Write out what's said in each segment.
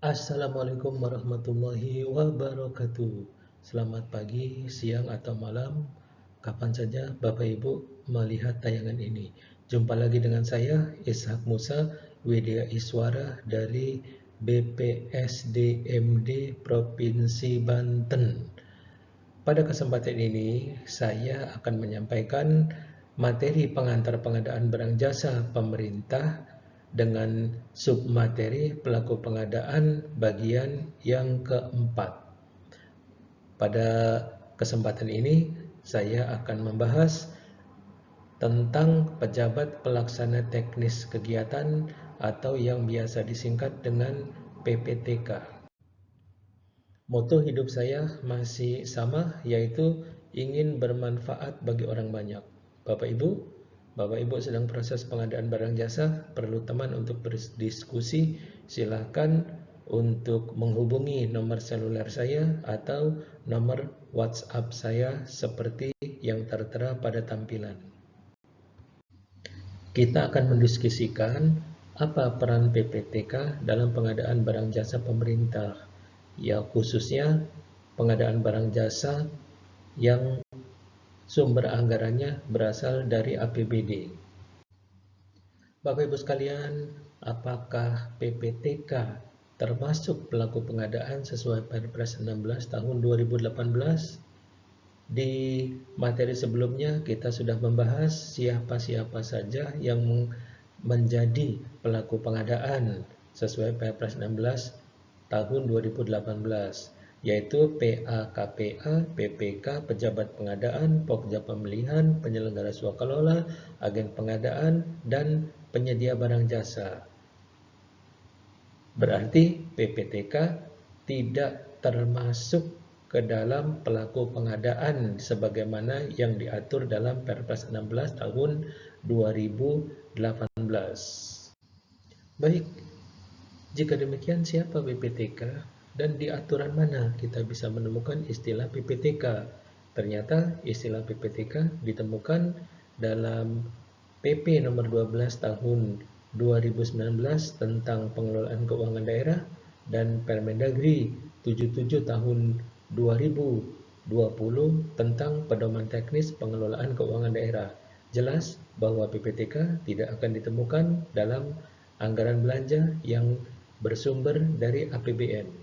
Assalamualaikum warahmatullahi wabarakatuh. Selamat pagi, siang, atau malam, kapan saja Bapak Ibu melihat tayangan ini. Jumpa lagi dengan saya, Ishak Musa, Widya Iswara dari BPSDMD Provinsi Banten. Pada kesempatan ini, saya akan menyampaikan materi pengantar pengadaan barang jasa pemerintah dengan submateri pelaku pengadaan bagian yang keempat. Pada kesempatan ini, saya akan membahas tentang pejabat pelaksana teknis kegiatan atau yang biasa disingkat dengan PPTK. Moto hidup saya masih sama, yaitu ingin bermanfaat bagi orang banyak. Bapak Ibu sedang proses pengadaan barang jasa, perlu teman untuk berdiskusi, silakan untuk menghubungi nomor seluler saya atau nomor WhatsApp saya seperti yang tertera pada tampilan. Kita akan mendiskusikan apa peran PPTK dalam pengadaan barang jasa pemerintah, ya khususnya pengadaan barang jasa yang sumber anggarannya berasal dari APBD. Bapak Ibu sekalian, apakah PPTK termasuk pelaku pengadaan sesuai Perpres 16 tahun 2018? Di materi sebelumnya kita sudah membahas siapa-siapa saja yang menjadi pelaku pengadaan sesuai Perpres 16 tahun 2018, yaitu PA-KPA, PPK, pejabat pengadaan, pokja pemilihan, penyelenggara swakelola, agen pengadaan, dan penyedia barang jasa. Berarti PPTK tidak termasuk ke dalam pelaku pengadaan sebagaimana yang diatur dalam Perpres 16 tahun 2018. Baik, jika demikian siapa PPTK dan di aturan mana kita bisa menemukan istilah PPTK? Ternyata istilah PPTK ditemukan dalam PP nomor 12 tahun 2019 tentang pengelolaan keuangan daerah dan Permendagri 77 tahun 2020 tentang pedoman teknis pengelolaan keuangan daerah. Jelas bahwa PPTK tidak akan ditemukan dalam anggaran belanja yang bersumber dari APBN.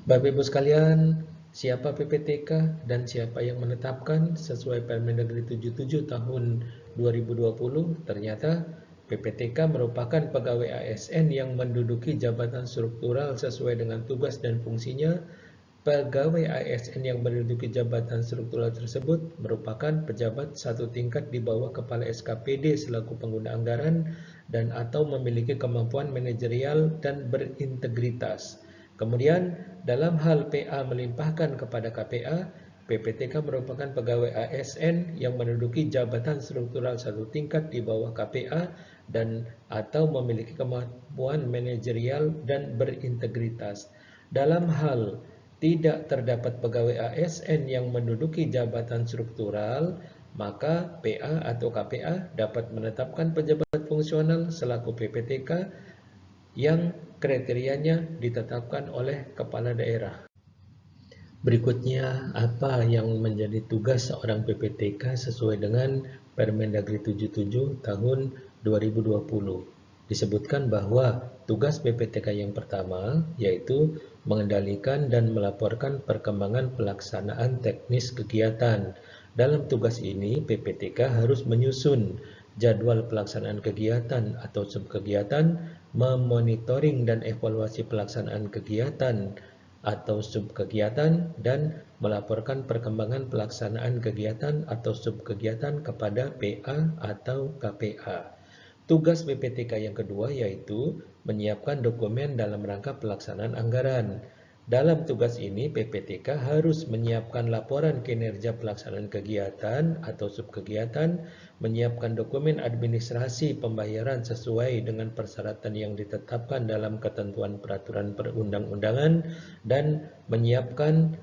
Bapak Ibu sekalian, siapa PPTK dan siapa yang menetapkan sesuai Permendagri 77 tahun 2020? Ternyata PPTK merupakan pegawai ASN yang menduduki jabatan struktural sesuai dengan tugas dan fungsinya. Pegawai ASN yang menduduki jabatan struktural tersebut merupakan pejabat satu tingkat di bawah kepala SKPD selaku pengguna anggaran dan atau memiliki kemampuan manajerial dan berintegritas. Kemudian, dalam hal PA melimpahkan kepada KPA, PPTK merupakan pegawai ASN yang menduduki jabatan struktural satu tingkat di bawah KPA dan atau memiliki kemampuan manajerial dan berintegritas. Dalam hal tidak terdapat pegawai ASN yang menduduki jabatan struktural, maka PA atau KPA dapat menetapkan pejabat fungsional selaku PPTK yang kriterianya ditetapkan oleh kepala daerah. Berikutnya, apa yang menjadi tugas seorang PPTK sesuai dengan Permendagri 77 tahun 2020? Disebutkan bahwa tugas PPTK yang pertama yaitu mengendalikan dan melaporkan perkembangan pelaksanaan teknis kegiatan. Dalam tugas ini, PPTK harus menyusun jadwal pelaksanaan kegiatan atau subkegiatan, memonitoring dan evaluasi pelaksanaan kegiatan atau subkegiatan, dan melaporkan perkembangan pelaksanaan kegiatan atau subkegiatan kepada PA atau KPA. Tugas PPTK yang kedua yaitu menyiapkan dokumen dalam rangka pelaksanaan anggaran. Dalam tugas ini, PPTK harus menyiapkan laporan kinerja pelaksanaan kegiatan atau subkegiatan, menyiapkan dokumen administrasi pembayaran sesuai dengan persyaratan yang ditetapkan dalam ketentuan peraturan perundang-undangan, dan menyiapkan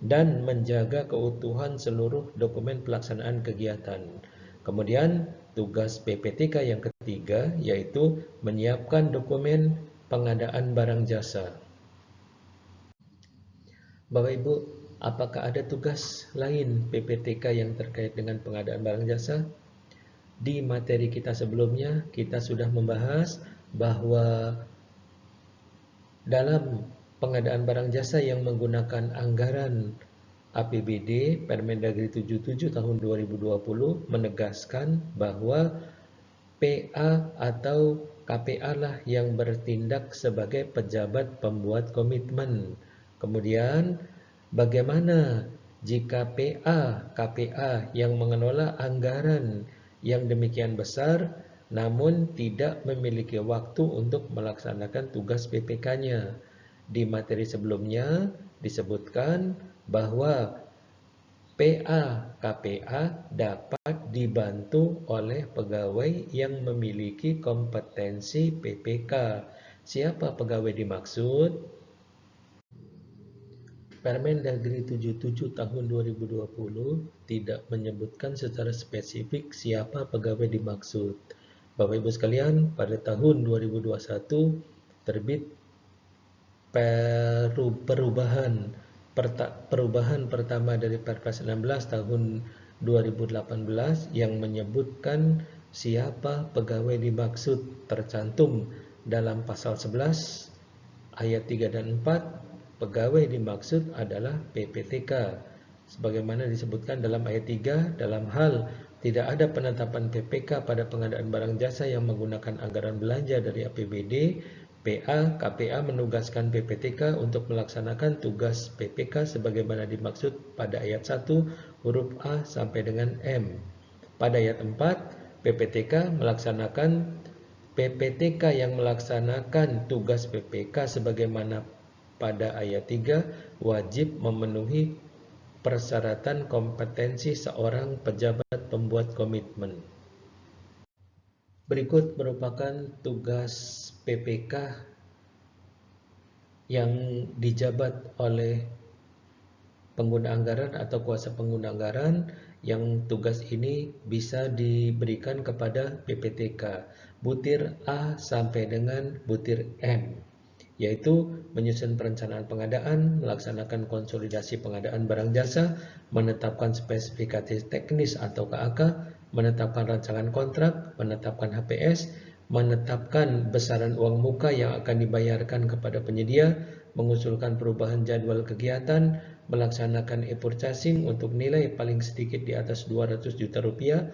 dan menjaga keutuhan seluruh dokumen pelaksanaan kegiatan. Kemudian tugas PPTK yang ketiga yaitu menyiapkan dokumen pengadaan barang jasa. Bapak Ibu, apakah ada tugas lain PPTK yang terkait dengan pengadaan barang jasa? Di materi kita sebelumnya, kita sudah membahas bahwa dalam pengadaan barang jasa yang menggunakan anggaran APBD, Permendagri 77 tahun 2020 menegaskan bahwa PA atau KPA lah yang bertindak sebagai pejabat pembuat komitmen. Kemudian, bagaimana jika PA, KPA yang mengelola anggaran yang demikian besar namun tidak memiliki waktu untuk melaksanakan tugas PPK-nya? Di materi sebelumnya disebutkan bahwa PA, KPA dapat dibantu oleh pegawai yang memiliki kompetensi PPK. Siapa pegawai dimaksud? Permendagri 77 tahun 2020 tidak menyebutkan secara spesifik siapa pegawai dimaksud. Bapak Ibu sekalian, pada tahun 2021 terbit perubahan pertama dari Perpres 16 tahun 2018 yang menyebutkan siapa pegawai dimaksud tercantum dalam pasal 11 ayat 3 dan 4. Pegawai dimaksud adalah PPTK. Sebagaimana disebutkan dalam ayat 3, dalam hal tidak ada penetapan PPK pada pengadaan barang jasa yang menggunakan anggaran belanja dari APBD, PA, KPA menugaskan PPTK untuk melaksanakan tugas PPK sebagaimana dimaksud pada ayat 1 huruf A sampai dengan M. Pada ayat 4, PPTK yang melaksanakan tugas PPK sebagaimana pada ayat 3 wajib memenuhi persyaratan kompetensi seorang pejabat pembuat komitmen. Berikut merupakan tugas PPK yang dijabat oleh pengguna anggaran atau kuasa pengguna anggaran, yang tugas ini bisa diberikan kepada PPTK butir A sampai dengan butir M, yaitu menyusun perencanaan pengadaan, melaksanakan konsolidasi pengadaan barang jasa, menetapkan spesifikasi teknis atau KAK, menetapkan rancangan kontrak, menetapkan HPS, menetapkan besaran uang muka yang akan dibayarkan kepada penyedia, mengusulkan perubahan jadwal kegiatan, melaksanakan e-purchasing untuk nilai paling sedikit di atas 200 juta rupiah,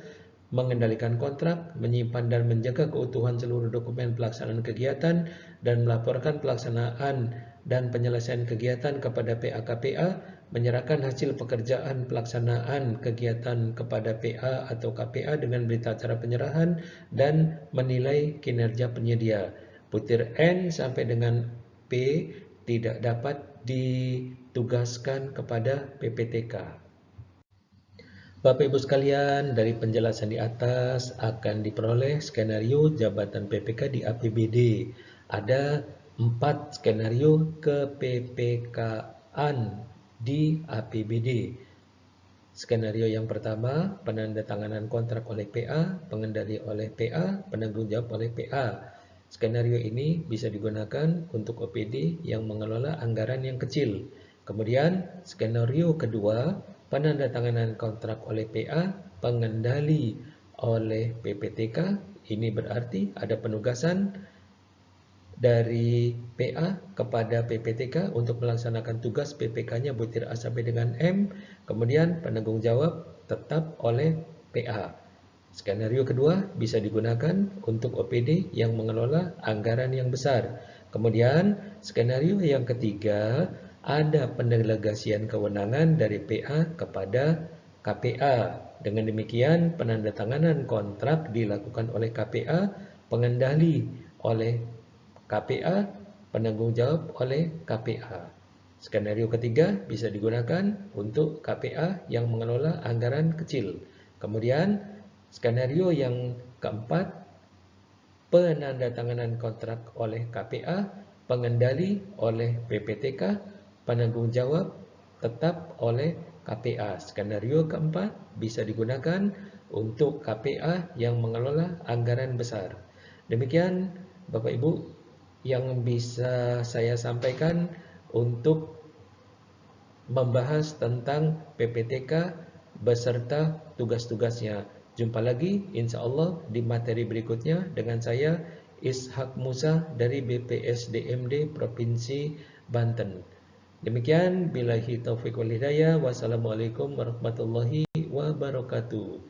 mengendalikan kontrak, menyimpan dan menjaga keutuhan seluruh dokumen pelaksanaan kegiatan, dan melaporkan pelaksanaan dan penyelesaian kegiatan kepada PA-KPA, menyerahkan hasil pekerjaan pelaksanaan kegiatan kepada PA atau KPA dengan berita acara penyerahan, dan menilai kinerja penyedia. Butir N sampai dengan P tidak dapat ditugaskan kepada PPTK. Bapak Ibu sekalian, dari penjelasan di atas akan diperoleh skenario jabatan PPK di APBD. Ada 4 skenario ke-PPK-an di APBD. Skenario yang pertama, penandatanganan kontrak oleh PA, pengendali oleh PA, penanggung jawab oleh PA. Skenario ini bisa digunakan untuk OPD yang mengelola anggaran yang kecil. Kemudian, skenario kedua, penandatanganan kontrak oleh PA, pengendali oleh PPTK. Ini berarti ada penugasan dari PA kepada PPTK untuk melaksanakan tugas PPK-nya butir A sampai dengan M. Kemudian penanggung jawab tetap oleh PA. Skenario kedua bisa digunakan untuk OPD yang mengelola anggaran yang besar. Kemudian skenario yang ketiga, ada pendelegasian kewenangan dari PA kepada KPA. Dengan demikian, penandatanganan kontrak dilakukan oleh KPA, pengendali oleh KPA, penanggung jawab oleh KPA. Skenario ketiga bisa digunakan untuk KPA yang mengelola anggaran kecil. Kemudian, skenario yang keempat, penandatanganan kontrak oleh KPA, pengendali oleh PPTK, penanggung jawab tetap oleh KPA. Skenario keempat bisa digunakan untuk KPA yang mengelola anggaran besar. Demikian Bapak Ibu yang bisa saya sampaikan untuk membahas tentang PPTK beserta tugas-tugasnya. Jumpa lagi insya Allah di materi berikutnya dengan saya Ishak Musa dari BPSDMD Provinsi Banten. Demikian, billahi taufiq wal hidayah. Wassalamualaikum warahmatullahi wabarakatuh.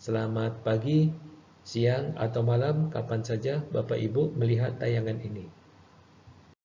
Selamat pagi, siang, atau malam, kapan saja Bapak Ibu melihat tayangan ini.